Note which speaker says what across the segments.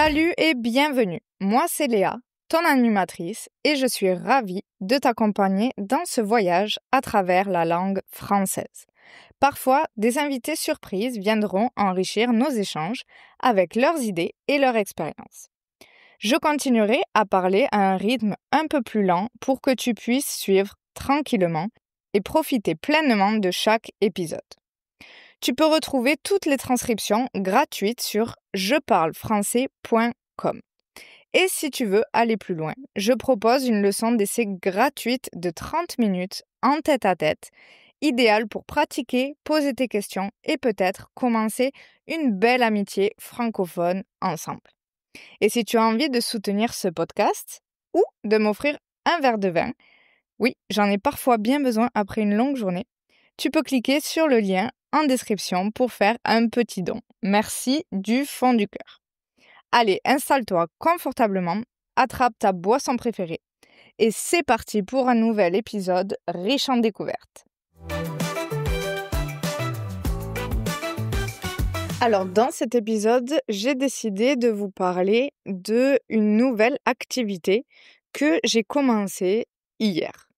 Speaker 1: Salut et bienvenue. Moi, c'est Léa, ton animatrice, et je suis ravie de t'accompagner dans ce voyage à travers la langue française. Parfois, des invités surprises viendront enrichir nos échanges avec leurs idées et leur expérience. Je continuerai à parler à un rythme un peu plus lent pour que tu puisses suivre tranquillement et profiter pleinement de chaque épisode. Tu peux retrouver toutes les transcriptions gratuites sur jeparlefrançais.com. Et si tu veux aller plus loin, je propose une leçon d'essai gratuite de 30 minutes en tête-à-tête, idéale pour pratiquer, poser tes questions et peut-être commencer une belle amitié francophone ensemble. Et si tu as envie de soutenir ce podcast ou de m'offrir un verre de vin, oui, j'en ai parfois bien besoin après une longue journée, tu peux cliquer sur le lien en description pour faire un petit don. Merci du fond du cœur. Allez, installe-toi confortablement, attrape ta boisson préférée et c'est parti pour un nouvel épisode riche en découvertes. Alors, dans cet épisode, j'ai décidé de vous parler d'une nouvelle activité que j'ai commencée hier.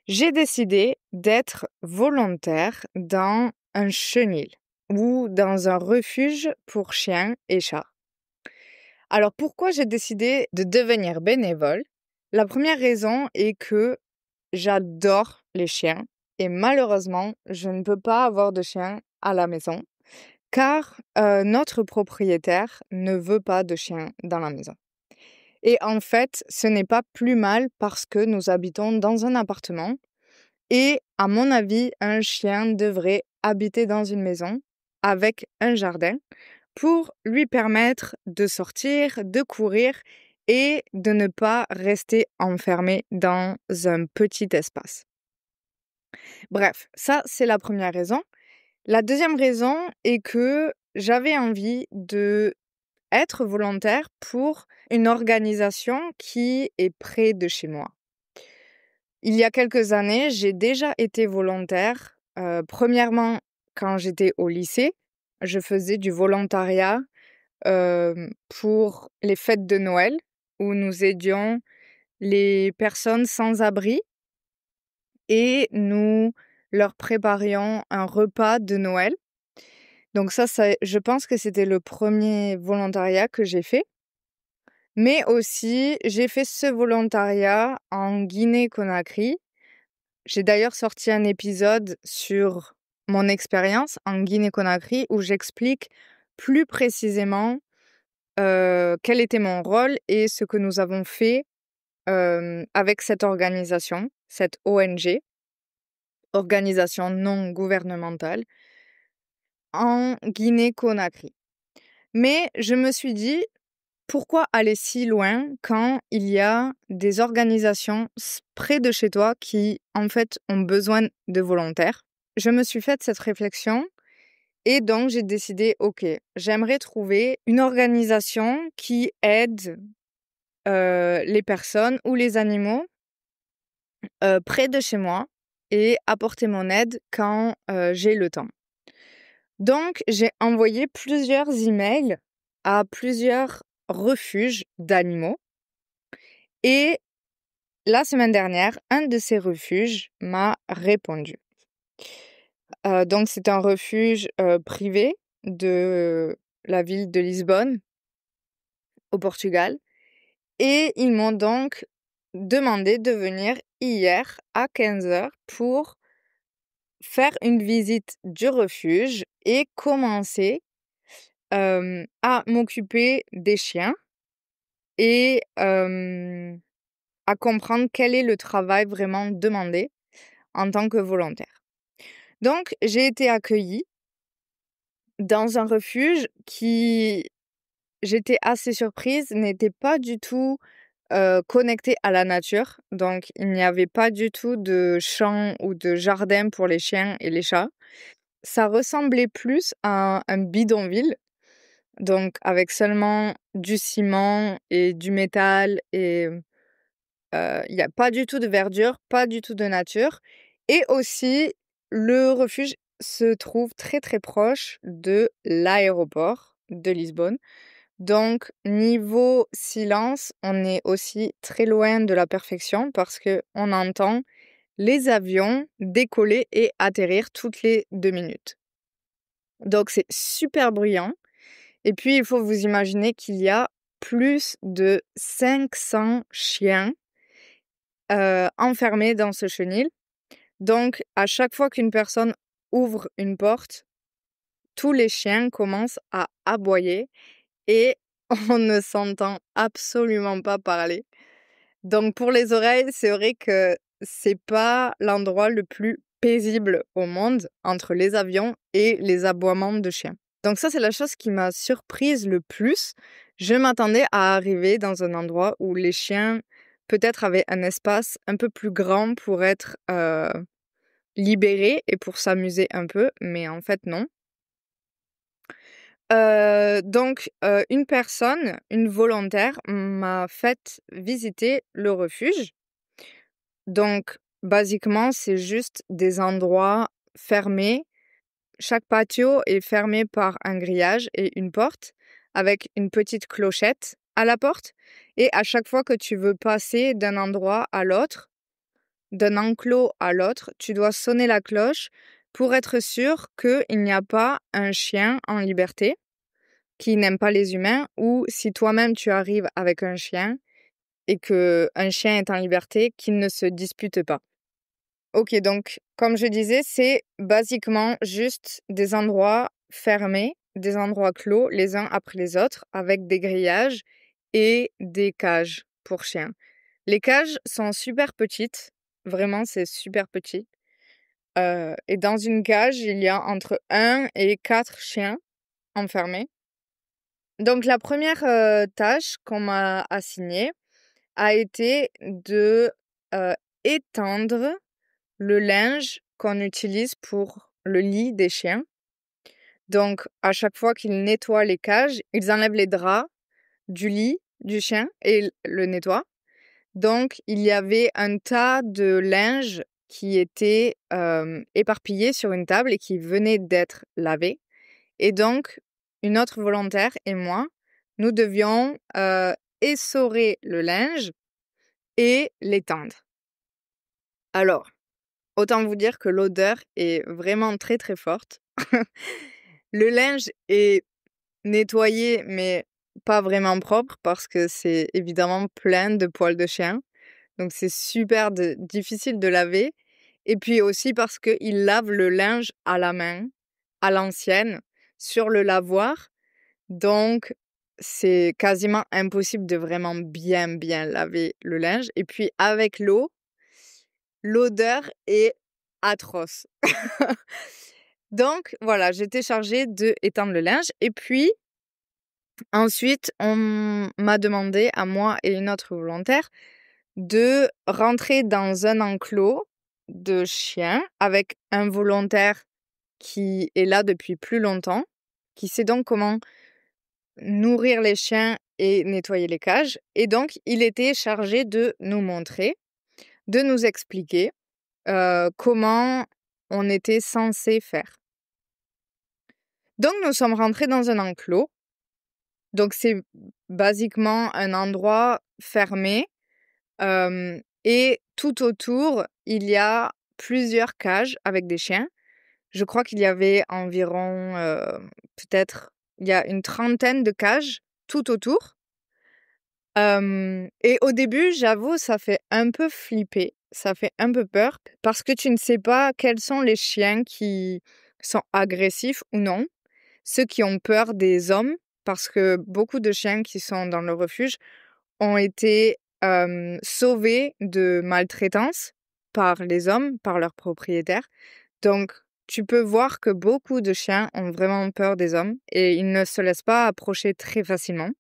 Speaker 1: J'ai décidé d'être volontaire dans un chenil ou dans un refuge pour chiens et chats. Alors, pourquoi j'ai décidé de devenir bénévole? La première raison est que j'adore les chiens et malheureusement, je ne peux pas avoir de chien à la maison car notre propriétaire ne veut pas de chien dans la maison. Et en fait, ce n'est pas plus mal parce que nous habitons dans un appartement et à mon avis, un chien devrait habiter dans une maison avec un jardin pour lui permettre de sortir, de courir et de ne pas rester enfermé dans un petit espace. Bref, ça, c'est la première raison. La deuxième raison est que j'avais envie de être volontaire pour une organisation qui est près de chez moi. Il y a quelques années, j'ai déjà été volontaire. Premièrement, quand j'étais au lycée, je faisais du volontariat pour les fêtes de Noël où nous aidions les personnes sans abri et nous leur préparions un repas de Noël. Donc ça, je pense que c'était le premier volontariat que j'ai fait. Mais aussi, j'ai fait ce volontariat en Guinée-Conakry. J'ai d'ailleurs sorti un épisode sur mon expérience en Guinée-Conakry où j'explique plus précisément quel était mon rôle et ce que nous avons fait avec cette organisation, cette ONG, organisation non gouvernementale, en Guinée-Conakry. Mais je me suis dit, pourquoi aller si loin quand il y a des organisations près de chez toi qui, en fait, ont besoin de volontaires? Je me suis faite cette réflexion et donc j'ai décidé, OK, j'aimerais trouver une organisation qui aide les personnes ou les animaux près de chez moi et apporter mon aide quand j'ai le temps. Donc, j'ai envoyé plusieurs emails à plusieurs refuges d'animaux et la semaine dernière, un de ces refuges m'a répondu. Donc, c'est un refuge privé de la ville de Lisbonne, au Portugal. Et ils m'ont donc demandé de venir hier à 15h pour faire une visite du refuge et commencer à m'occuper des chiens et à comprendre quel est le travail vraiment demandé en tant que volontaire. Donc, j'ai été accueillie dans un refuge qui, j'étais assez surprise, n'était pas du tout connecté à la nature. Donc, il n'y avait pas du tout de champ ou de jardin pour les chiens et les chats. Ça ressemblait plus à un bidonville, donc avec seulement du ciment et du métal et il n'y a pas du tout de verdure, pas du tout de nature. Et aussi, le refuge se trouve très très proche de l'aéroport de Lisbonne. Donc niveau silence, on est aussi très loin de la perfection parce qu'on entend les avions décoller et atterrir toutes les 2 minutes. Donc c'est super bruyant et puis il faut vous imaginer qu'il y a plus de 500 chiens, enfermés dans ce chenil. Donc à chaque fois qu'une personne ouvre une porte, tous les chiens commencent à aboyer et on ne s'entend absolument pas parler. Donc pour les oreilles, c'est vrai que c'est pas l'endroit le plus paisible au monde entre les avions et les aboiements de chiens. Donc ça, c'est la chose qui m'a surprise le plus. Je m'attendais à arriver dans un endroit où les chiens peut-être avaient un espace un peu plus grand pour être libérés et pour s'amuser un peu, mais en fait non. Une personne, une volontaire, m'a fait visiter le refuge. Donc, basiquement, c'est juste des endroits fermés. Chaque patio est fermé par un grillage et une porte avec une petite clochette à la porte. Et à chaque fois que tu veux passer d'un endroit à l'autre, d'un enclos à l'autre, tu dois sonner la cloche pour être sûr qu'il n'y a pas un chien en liberté qui n'aime pas les humains ou si toi-même tu arrives avec un chien et qu'un chien est en liberté, qu'il ne se dispute pas. Ok, donc comme je disais, c'est basiquement juste des endroits fermés, des endroits clos les uns après les autres avec des grillages et des cages pour chiens. Les cages sont super petites, vraiment c'est super petit. Et dans une cage, il y a entre 1 et 4 chiens enfermés. Donc la première tâche qu'on m'a assignée a été de étendre le linge qu'on utilise pour le lit des chiens. Donc à chaque fois qu'ils nettoient les cages, ils enlèvent les draps du lit du chien et le nettoient. Donc il y avait un tas de linge qui était éparpillé sur une table et qui venait d'être lavé. Et donc, une autre volontaire et moi, nous devions essorer le linge et l'étendre. Alors, autant vous dire que l'odeur est vraiment très très forte. Le linge est nettoyé, mais pas vraiment propre parce que c'est évidemment plein de poils de chien. Donc c'est super difficile de laver. Et puis aussi parce qu'ils lavent le linge à la main, à l'ancienne, sur le lavoir. Donc, c'est quasiment impossible de vraiment bien, bien laver le linge. Et puis, avec l'eau, l'odeur est atroce. Donc, voilà, j'étais chargée d'étendre le linge. Et puis, ensuite, on m'a demandé, à moi et une autre volontaire, de rentrer dans un enclos de chiens avec un volontaire qui est là depuis plus longtemps, qui sait donc comment nourrir les chiens et nettoyer les cages. Et donc, il était chargé de nous montrer, de nous expliquer comment on était censé faire. Donc, nous sommes rentrés dans un enclos. Donc, c'est basiquement un endroit fermé. Et tout autour, il y a plusieurs cages avec des chiens. Je crois qu'il y avait environ, peut-être, il y a une trentaine de cages tout autour. Et au début, j'avoue, ça fait un peu flipper, ça fait un peu peur parce que tu ne sais pas quels sont les chiens qui sont agressifs ou non, ceux qui ont peur des hommes, parce que beaucoup de chiens qui sont dans le refuge ont été sauvés de maltraitance par les hommes, par leurs propriétaires. Donc, tu peux voir que beaucoup de chiens ont vraiment peur des hommes et ils ne se laissent pas approcher très facilement.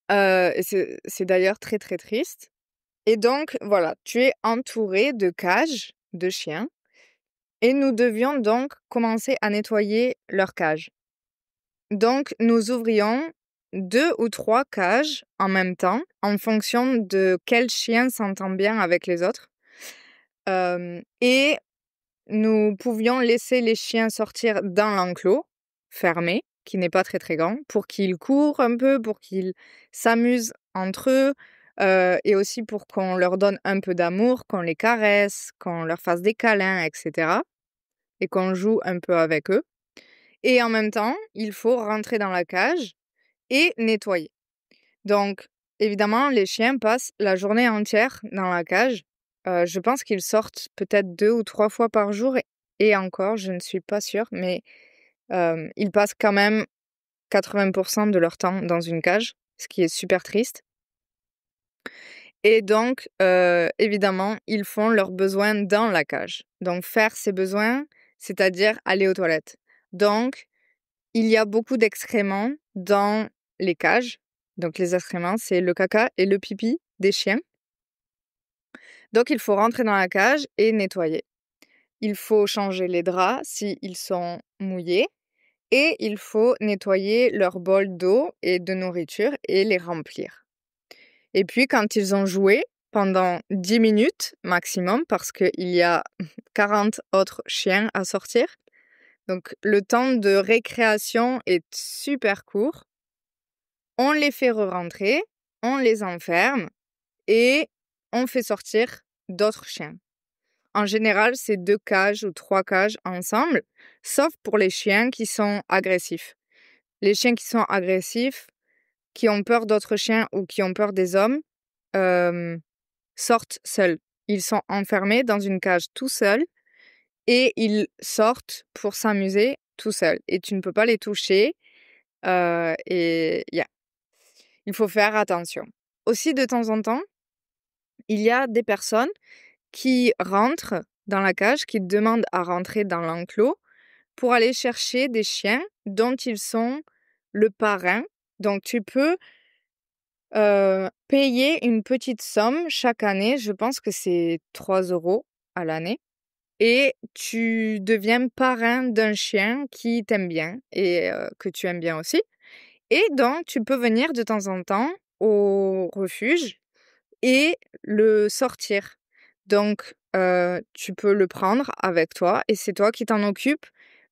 Speaker 1: Et c'est d'ailleurs très, très triste. Et donc, voilà, tu es entouré de cages de chiens et nous devions donc commencer à nettoyer leurs cages. Donc, nous ouvrions 2 ou 3 cages en même temps en fonction de quel chien s'entend bien avec les autres. Et nous pouvions laisser les chiens sortir dans l'enclos fermé qui n'est pas très, très grand, pour qu'ils courent un peu, pour qu'ils s'amusent entre eux, et aussi pour qu'on leur donne un peu d'amour, qu'on les caresse, qu'on leur fasse des câlins et cetera et qu'on joue un peu avec eux et en même temps, il faut rentrer dans la cage et nettoyer. Donc évidemment, les chiens passent la journée entière dans la cage. Je pense qu'ils sortent peut-être 2 ou 3 fois par jour et encore, je ne suis pas sûre, mais ils passent quand même 80 de leur temps dans une cage, ce qui est super triste et donc évidemment, ils font leurs besoins dans la cage. Donc faire ses besoins, c'est-à-dire aller aux toilettes. Donc il y a beaucoup d'excréments dans les cages. Donc les excréments, c'est le caca et le pipi des chiens. Donc il faut rentrer dans la cage et nettoyer. Il faut changer les draps s'ils sont mouillés et il faut nettoyer leur bol d'eau et de nourriture et les remplir. Et puis quand ils ont joué pendant 10 minutes maximum, parce qu'il y a 40 autres chiens à sortir, donc le temps de récréation est super court, on les fait re-rentrer, on les enferme et on fait sortir d'autres chiens. En général, c'est 2 cages ou 3 cages ensemble, sauf pour les chiens qui sont agressifs. Les chiens qui sont agressifs, qui ont peur d'autres chiens ou qui ont peur des hommes, sortent seuls. Ils sont enfermés dans une cage tout seuls et ils sortent pour s'amuser tout seuls et tu ne peux pas les toucher, et il faut faire attention. Aussi, de temps en temps, il y a des personnes qui rentrent dans la cage, qui demandent à rentrer dans l'enclos pour aller chercher des chiens dont ils sont le parrain. Donc tu peux payer une petite somme chaque année, je pense que c'est 3 € à l'année et tu deviens parrain d'un chien qui t'aime bien et que tu aimes bien aussi et donc tu peux venir de temps en temps au refuge et le sortir. Donc tu peux le prendre avec toi et c'est toi qui t'en occupes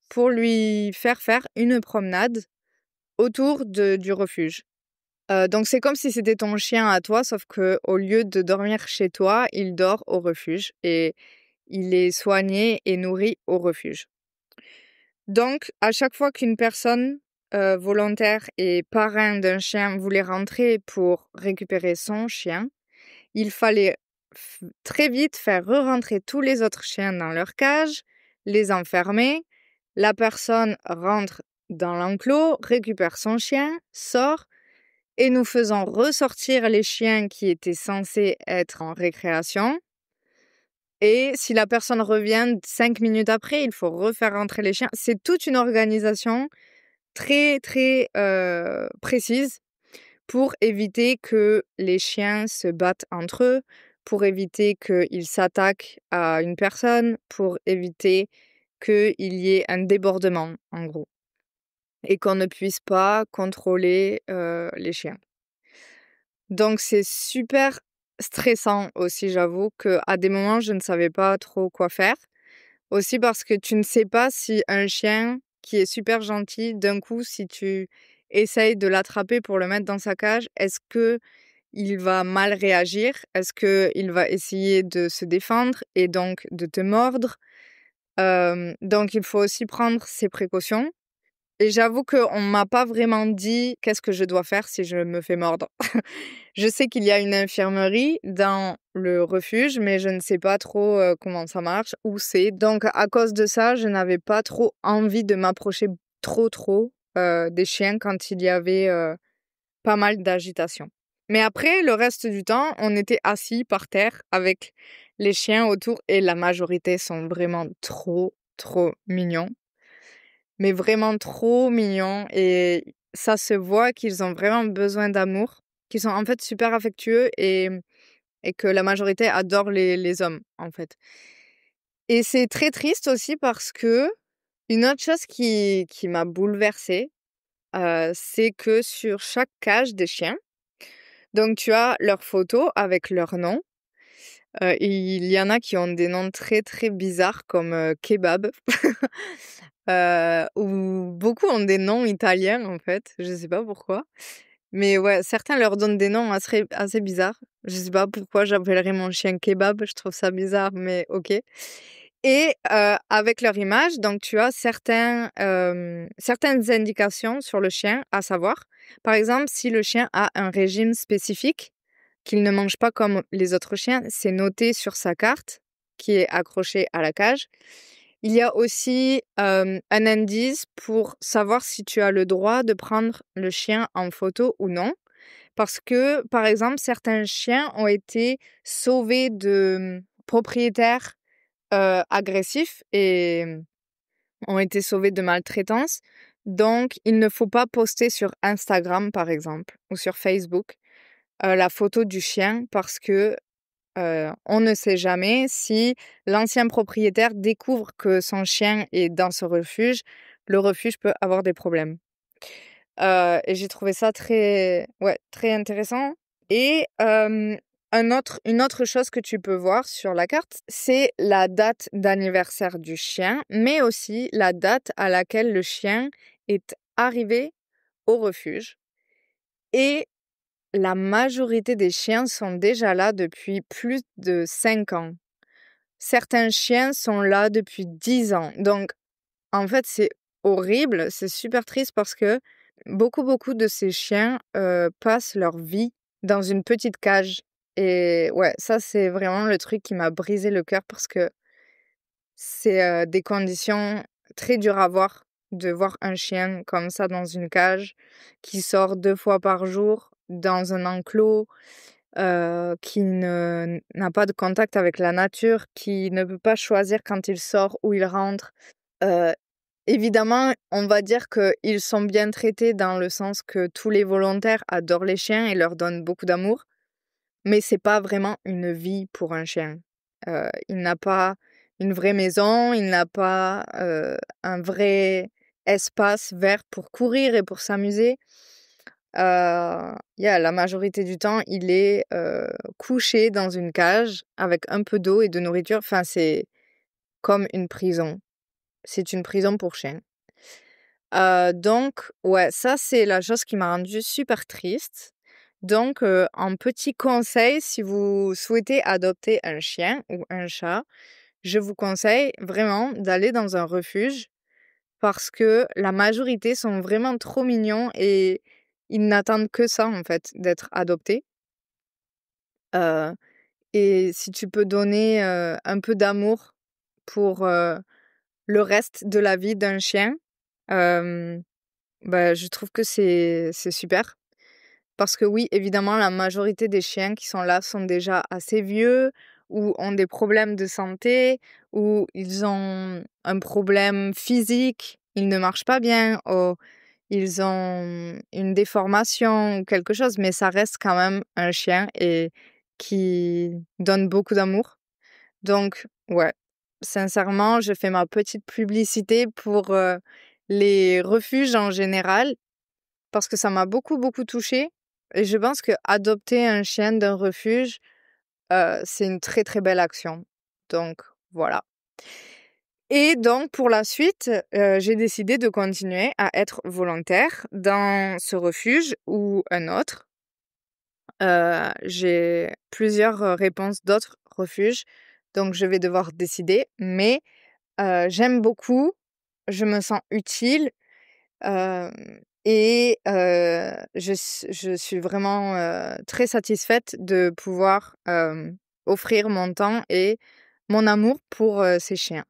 Speaker 1: pour lui faire une promenade autour du refuge. Donc c'est comme si c'était ton chien à toi, sauf que au lieu de dormir chez toi, il dort au refuge et il est soigné et nourri au refuge. Donc à chaque fois qu'une personne, volontaire et parrain d'un chien voulait rentrer pour récupérer son chien, il fallait très vite faire re-rentrer tous les autres chiens dans leur cage, les enfermer. La personne rentre dans l'enclos, récupère son chien, sort et nous faisons ressortir les chiens qui étaient censés être en récréation. Et si la personne revient 5 minutes après, il faut refaire rentrer les chiens. C'est toute une organisation très, très précise pour éviter que les chiens se battent entre eux, pour éviter qu'ils s'attaquent à une personne, pour éviter qu'il y ait un débordement, en gros, et qu'on ne puisse pas contrôler les chiens. Donc c'est super stressant aussi, j'avoue qu'à des moments, je ne savais pas trop quoi faire. Aussi parce que tu ne sais pas si un chien qui est super gentil, d'un coup, si tu essayes de l'attraper pour le mettre dans sa cage, est-ce qu'il va mal réagir? Est-ce qu'il va essayer de se défendre et donc de te mordre? Donc il faut aussi prendre ses précautions. Et j'avoue qu'on m'a pas vraiment dit qu'est-ce que je dois faire si je me fais mordre. Je sais qu'il y a une infirmerie dans le refuge, mais je ne sais pas trop comment ça marche, où c'est. Donc à cause de ça, je n'avais pas trop envie de m'approcher trop des chiens quand il y avait pas mal d'agitation. Mais après, le reste du temps, on était assis par terre avec les chiens autour et la majorité sont vraiment trop mignons. Mais vraiment trop mignons et ça se voit qu'ils ont vraiment besoin d'amour, qu'ils sont en fait super affectueux et que la majorité adore les hommes, en fait. Et c'est très triste aussi parce que une autre chose qui m'a bouleversée, c'est que sur chaque cage des chiens, donc tu as leur photo avec leur nom. Il y en a qui ont des noms très, très bizarres comme, Kebab. où beaucoup ont des noms italiens, en fait. Je sais pas pourquoi. Mais ouais, certains leur donnent des noms assez bizarres. Je sais pas pourquoi j'appellerais mon chien Kebab, je trouve ça bizarre, mais OK. Et avec leur image, donc tu as certaines indications sur le chien à savoir. Par exemple, si le chien a un régime spécifique, qu'il ne mange pas comme les autres chiens, c'est noté sur sa carte qui est accrochée à la cage. Il y a aussi un indice pour savoir si tu as le droit de prendre le chien en photo ou non. Parce que, par exemple, certains chiens ont été sauvés de propriétaires agressifs et ont été sauvés de maltraitance. Donc, il ne faut pas poster sur Instagram, par exemple, ou sur Facebook, la photo du chien parce que on ne sait jamais si l'ancien propriétaire découvre que son chien est dans ce refuge, le refuge peut avoir des problèmes. Et j'ai trouvé ça très intéressant et une autre chose que tu peux voir sur la carte, c'est la date d'anniversaire du chien, mais aussi la date à laquelle le chien est arrivé au refuge et la majorité des chiens sont déjà là depuis plus de 5 ans. Certains chiens sont là depuis 10 ans. Donc, en fait, c'est horrible, c'est super triste parce que beaucoup de ces chiens passent leur vie dans une petite cage. Et ouais, ça, c'est vraiment le truc qui m'a brisé le cœur parce que c'est des conditions très dures à voir, de voir un chien comme ça dans une cage, qui sort 2 fois par jour dans un enclos, qui n'a pas de contact avec la nature, qui ne peut pas choisir quand il sort, où il rentre. Heu, Évidemment, on va dire qu'ils sont bien traités dans le sens que tous les volontaires adorent les chiens et leur donnent beaucoup d'amour, mais c'est pas vraiment une vie pour un chien. Il n'a pas une vraie maison, il n'a pas, un vrai espace vert pour courir et pour s'amuser. La majorité du temps, il est, couché dans une cage avec un peu d'eau et de nourriture. Enfin, c'est comme une prison. C'est une prison pour chiens. Donc ouais, ça, c'est la chose qui m'a rendue super triste. Donc en petit conseil, si vous souhaitez adopter un chien ou un chat, je vous conseille vraiment d'aller dans un refuge parce que la majorité sont vraiment trop mignons et ils n'attendent que ça, en fait, d'être adoptés. Heu et si tu peux donner, un peu d'amour pour, le reste de la vie d'un chien, hem, bah, je trouve que c'est super. Parce que oui, évidemment, la majorité des chiens qui sont là sont déjà assez vieux ou ont des problèmes de santé ou ils ont un problème physique, ils ne marchent pas bien ou ils ont une déformation ou quelque chose, mais ça reste quand même un chien et qui donne beaucoup d'amour. Donc ouais, sincèrement, je fais ma petite publicité pour, les refuges en général parce que ça m'a beaucoup touchée et je pense qu'adopter un chien d'un refuge, c'est une très belle action. Donc voilà. Et donc pour la suite, j'ai décidé de continuer à être volontaire dans ce refuge ou un autre. J'ai plusieurs, réponses d'autres refuges, donc je vais devoir décider. Mais, j'aime beaucoup, je me sens utile, hem et je suis vraiment, très satisfaite de pouvoir, offrir mon temps et mon amour pour, ces chiens.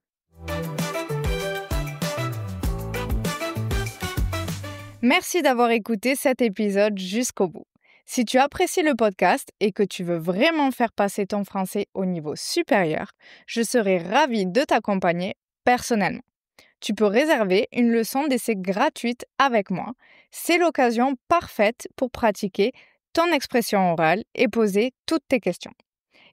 Speaker 1: Merci d'avoir écouté cet épisode jusqu'au bout. Si tu apprécies le podcast et que tu veux vraiment faire passer ton français au niveau supérieur, je serai ravie de t'accompagner personnellement. Tu peux réserver une leçon d'essai gratuite avec moi. C'est l'occasion parfaite pour pratiquer ton expression orale et poser toutes tes questions.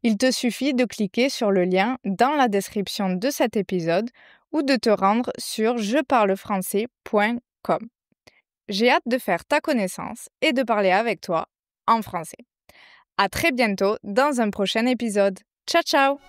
Speaker 1: Il te suffit de cliquer sur le lien dans la description de cet épisode ou de te rendre sur jeparlefrançais.com. J'ai hâte de faire ta connaissance et de parler avec toi en français. À très bientôt dans un prochain épisode. Ciao ciao!